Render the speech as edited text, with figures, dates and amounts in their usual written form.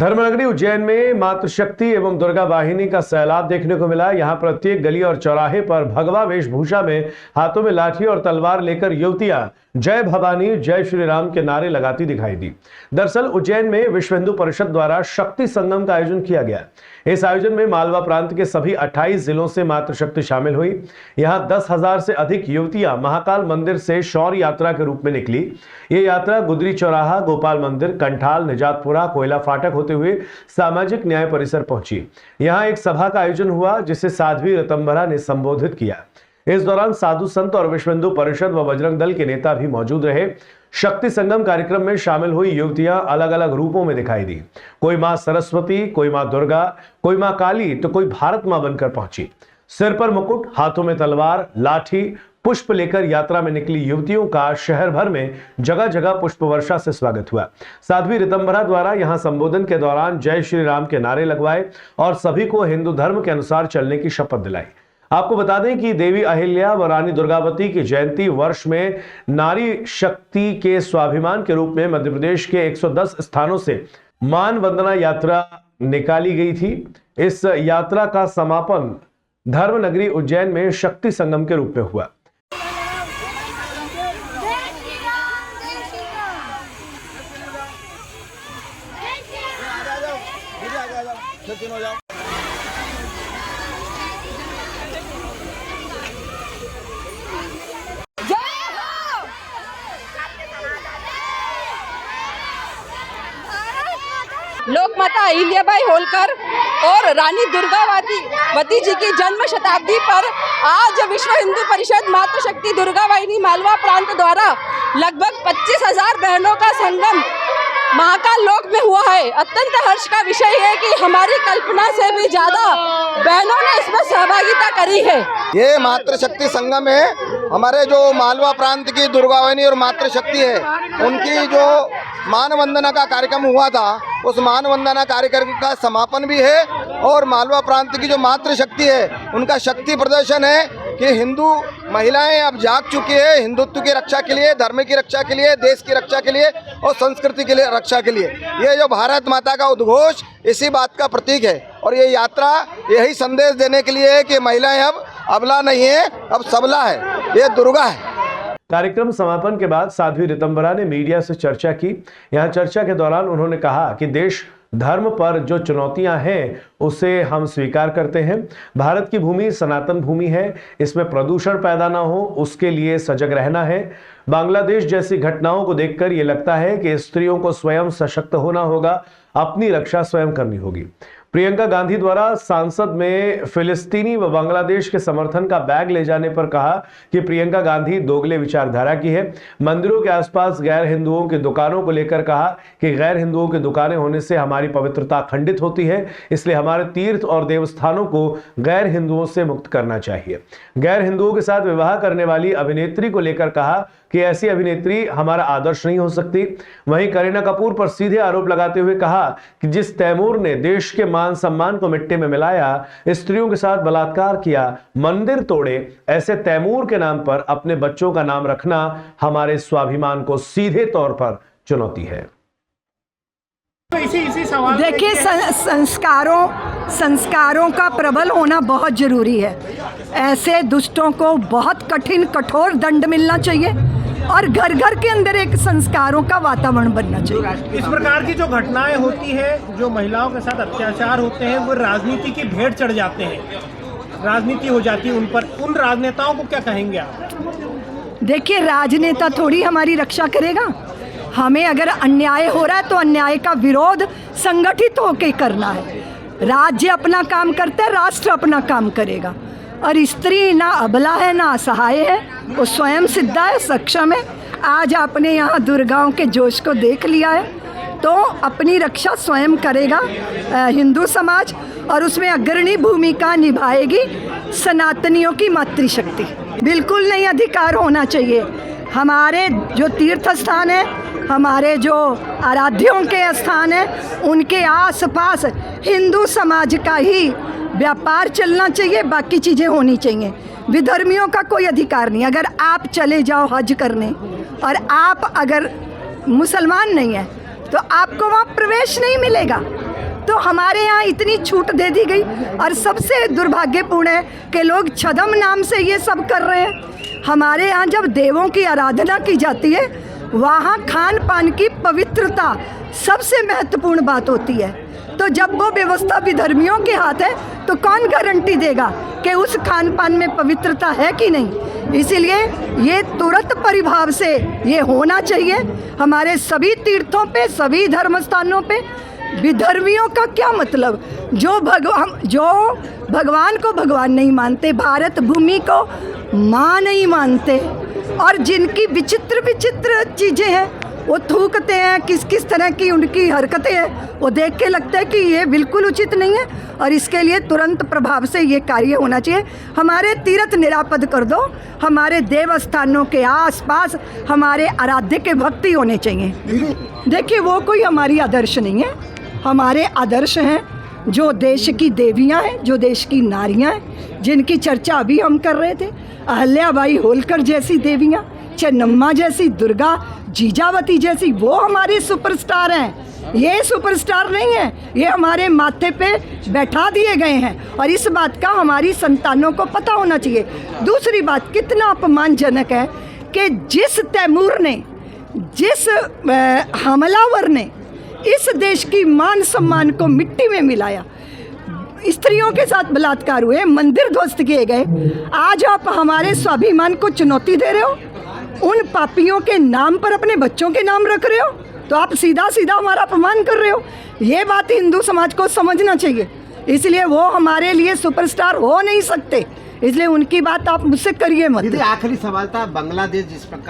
धर्मनगरी उज्जैन में मातृशक्ति एवं दुर्गा वाहिनी का सैलाब देखने को मिला। यहां प्रत्येक गली और चौराहे पर भगवा वेशभूषा में हाथों में लाठी और तलवार लेकर युवतियां जय भवानी जय श्री राम के नारे लगाती दिखाई दी। दरअसल उज्जैन में विश्व हिंदू परिषद द्वारा शक्ति संगम का आयोजन किया गया। इस आयोजन में मालवा प्रांत के सभी 28 जिलों से मातृशक्ति शामिल हुई। यहां 10,000 से अधिक युवतियां महाकाल मंदिर से शौर्य यात्रा के रूप में निकली। ये यात्रा गुदरी चौराहा, गोपाल मंदिर, कंठाल, निजातपुरा, कोयला फाटक होते हुए सामाजिक न्याय परिसर पहुंची। यहां एक सभा का आयोजन हुआ जिसे साध्वी ऋतंभरा ने संबोधित किया। इस दौरान साधु संत और विश्व हिंदू परिषद व बजरंग दल के नेता भी मौजूद रहे। शक्ति संगम कार्यक्रम में शामिल हुई युवतियां अलग अलग रूपों में दिखाई दी। कोई मां सरस्वती, कोई मां दुर्गा, कोई मां काली तो कोई भारत मां बनकर पहुंची। सिर पर मुकुट, हाथों में तलवार, लाठी, पुष्प लेकर यात्रा में निकली युवतियों का शहर भर में जगह जगह पुष्प वर्षा से स्वागत हुआ। साध्वी ऋतंभरा द्वारा यहां संबोधन के दौरान जय श्री राम के नारे लगवाए और सभी को हिंदू धर्म के अनुसार चलने की शपथ दिलाई। आपको बता दें कि देवी अहिल्या व रानी दुर्गावती की जयंती वर्ष में नारी शक्ति के स्वाभिमान के रूप में मध्य प्रदेश के 110 स्थानों से मान वंदना यात्रा निकाली गई थी। इस यात्रा का समापन धर्मनगरी उज्जैन में शक्ति संगम के रूप में हुआ। लोकमाता अहिल्याबाई होलकर और रानी दुर्गावती जी की जन्म शताब्दी पर आज विश्व हिंदू परिषद मातृशक्ति दुर्गा वाहिनी मालवा प्रांत द्वारा लगभग 25,000 बहनों का संगम महाकाल लोक में हुआ है। अत्यंत हर्ष का विषय है कि हमारी कल्पना से भी ज्यादा बहनों ने इसमें सहभागिता करी है। ये मातृशक्ति संगम है। हमारे जो मालवा प्रांत की दुर्गा वाहिनी और मातृशक्ति है, उनकी जो मान वंदना का कार्यक्रम हुआ था, उस मान वंदना कार्यक्रम का समापन भी है। और मालवा प्रांत की जो मातृशक्ति है, उनका शक्ति प्रदर्शन है कि हिंदू महिलाएं अब जाग चुकी है हिंदुत्व की रक्षा के लिए, धर्म की रक्षा के लिए, देश की रक्षा के लिए और संस्कृति के लिए रक्षा के लिए। ये जो भारत माता का उद्घोष इसी बात का प्रतीक है। और ये यात्रा यही संदेश देने के लिए है कि महिलाएं अब अबला नहीं है, अब सबला है, ये दुर्गा है। कार्यक्रम समापन के बाद साध्वी ऋतंभरा ने मीडिया से चर्चा की। यहां चर्चा के दौरान उन्होंने कहा कि देश धर्म पर जो चुनौतियां हैं उसे हम स्वीकार करते हैं। भारत की भूमि सनातन भूमि है, इसमें प्रदूषण पैदा ना हो उसके लिए सजग रहना है। बांग्लादेश जैसी घटनाओं को देखकर ये लगता है कि स्त्रियों को स्वयं सशक्त होना होगा, अपनी रक्षा स्वयं करनी होगी। प्रियंका गांधी द्वारा सांसद में फिलिस्तीनी व बांग्लादेश के समर्थन का बैग ले जाने पर कहा कि प्रियंका गांधी दोगले विचारधारा की है। मंदिरों के आसपास गैर हिंदुओं की दुकानों को लेकर कहा कि गैर हिंदुओं की दुकानें होने से हमारी पवित्रता खंडित होती है, इसलिए हमारे तीर्थ और देवस्थानों को गैर हिंदुओं से मुक्त करना चाहिए। गैर हिंदुओं के साथ विवाह करने वाली अभिनेत्री को लेकर कहा कि ऐसी अभिनेत्री हमारा आदर्श नहीं हो सकती। वहीं करीना कपूर पर सीधे आरोप लगाते हुए कहा कि जिस तैमूर ने देश के मान सम्मान को मिट्टी में मिलाया, स्त्रियों के साथ बलात्कार किया, मंदिर तोड़े, ऐसे तैमूर के नाम पर अपने बच्चों का नाम रखना हमारे स्वाभिमान को सीधे तौर पर चुनौती है। देखिए, संस्कारों का प्रबल होना बहुत जरूरी है। ऐसे दुष्टों को बहुत कठिन कठोर दंड मिलना चाहिए और घर घर के अंदर एक संस्कारों का वातावरण बनना चाहिए। इस प्रकार की जो घटनाएं होती है, जो महिलाओं के साथ अत्याचार होते हैं, वो राजनीति की भेंट चढ़ जाते हैं, राजनीति हो जाती है उन पर। उन राजनेताओं को क्या कहेंगे आप? देखिए, राजनेता थोड़ी हमारी रक्षा करेगा। हमें अगर अन्याय हो रहा है तो अन्याय का विरोध संगठित होकर करना है। राज्य अपना काम करता है, राष्ट्र अपना काम करेगा। और स्त्री ना अबला है ना असहाय है, वो स्वयं सिद्धा है, सक्षम है। आज आपने यहाँ दुर्गाओं के जोश को देख लिया है, तो अपनी रक्षा स्वयं करेगा हिंदू समाज, और उसमें अग्रणी भूमिका निभाएगी सनातनियों की मातृशक्ति। बिल्कुल नहीं अधिकार होना चाहिए। हमारे जो तीर्थ स्थान है, हमारे जो आराध्यों के स्थान है, उनके आसपास हिंदू समाज का ही व्यापार चलना चाहिए, बाकी चीज़ें होनी चाहिए। विधर्मियों का कोई अधिकार नहीं। अगर आप चले जाओ हज करने और आप अगर मुसलमान नहीं है तो आपको वहाँ प्रवेश नहीं मिलेगा। तो हमारे यहाँ इतनी छूट दे दी गई। और सबसे दुर्भाग्यपूर्ण है कि लोग छदम नाम से ये सब कर रहे हैं। हमारे यहाँ जब देवों की आराधना की जाती है, वहाँ खान पान की पवित्रता सबसे महत्वपूर्ण बात होती है। तो जब वो व्यवस्था विधर्मियों के हाथ है, तो कौन गारंटी देगा कि उस खान पान में पवित्रता है कि नहीं। इसीलिए ये तुरंत परिभाव से ये होना चाहिए। हमारे सभी तीर्थों पे, सभी धर्म स्थानों पे विधर्मियों का क्या मतलब, जो भगवान को भगवान नहीं मानते, भारत भूमि को माँ नहीं मानते, और जिनकी विचित्र विचित्र चीज़ें हैं, वो थूकते हैं, किस किस तरह की उनकी हरकतें हैं, वो देख के लगता है कि ये बिल्कुल उचित नहीं है। और इसके लिए तुरंत प्रभाव से ये कार्य होना चाहिए। हमारे तीर्थ निरापद कर दो, हमारे देवस्थानों के आसपास हमारे आराध्य के भक्ति होने चाहिए। देखिए, वो कोई हमारी आदर्श नहीं है। हमारे आदर्श हैं जो देश की देवियां हैं, जो देश की नारियां हैं, जिनकी चर्चा अभी हम कर रहे थे। अहल्याबाई होलकर जैसी देवियां, चेन्नम्मा जैसी, दुर्गा, जीजावती जैसी, वो हमारे सुपरस्टार हैं। ये सुपरस्टार नहीं है, ये हमारे माथे पे बैठा दिए गए हैं। और इस बात का हमारी संतानों को पता होना चाहिए। दूसरी बात, कितना अपमानजनक है कि जिस तैमूर ने, जिस हमलावर ने इस देश की मान सम्मान को मिट्टी में मिलाया, स्त्रियों के साथ बलात्कार हुए, मंदिर ध्वस्त किए गए, आज आप हमारे स्वाभिमान को चुनौती दे रहे हो, उन पापियों के नाम पर अपने बच्चों के नाम रख रहे हो, तो आप सीधा सीधा हमारा अपमान कर रहे हो। ये बात हिंदू समाज को समझना चाहिए। इसलिए वो हमारे लिए सुपरस्टार हो नहीं सकते, इसलिए उनकी बात आप मुझसे करिए मत। आखिरी सवाल था, बांग्लादेश जिस प्रकार